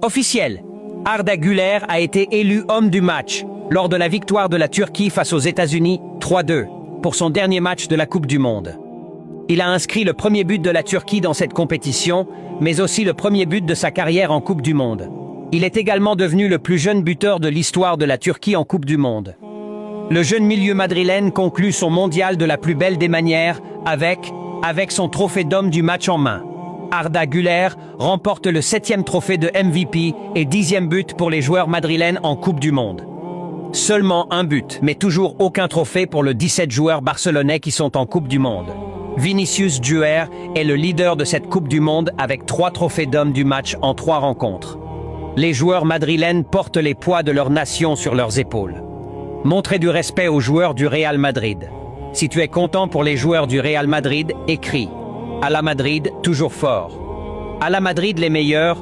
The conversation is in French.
Officiel. Arda Güler a été élu homme du match lors de la victoire de la Turquie face aux États-Unis 3-2 pour son dernier match de la Coupe du Monde. Il a inscrit le premier but de la Turquie dans cette compétition, mais aussi le premier but de sa carrière en Coupe du Monde. Il est également devenu le plus jeune buteur de l'histoire de la Turquie en Coupe du Monde. Le jeune milieu madrilène conclut son mondial de la plus belle des manières avec son trophée d'homme du match en main. Arda Güler remporte le 7e trophée de MVP et 10e but pour les joueurs madrilènes en Coupe du Monde. Seulement un but, mais toujours aucun trophée pour le 17 joueurs barcelonais qui sont en Coupe du Monde. Vinicius Junior est le leader de cette Coupe du Monde avec 3 trophées d'homme du match en 3 rencontres. Les joueurs madrilènes portent les poids de leur nation sur leurs épaules. Montrez du respect aux joueurs du Real Madrid. Si tu es content pour les joueurs du Real Madrid, écris. À la Madrid, toujours fort. À la Madrid, les meilleurs.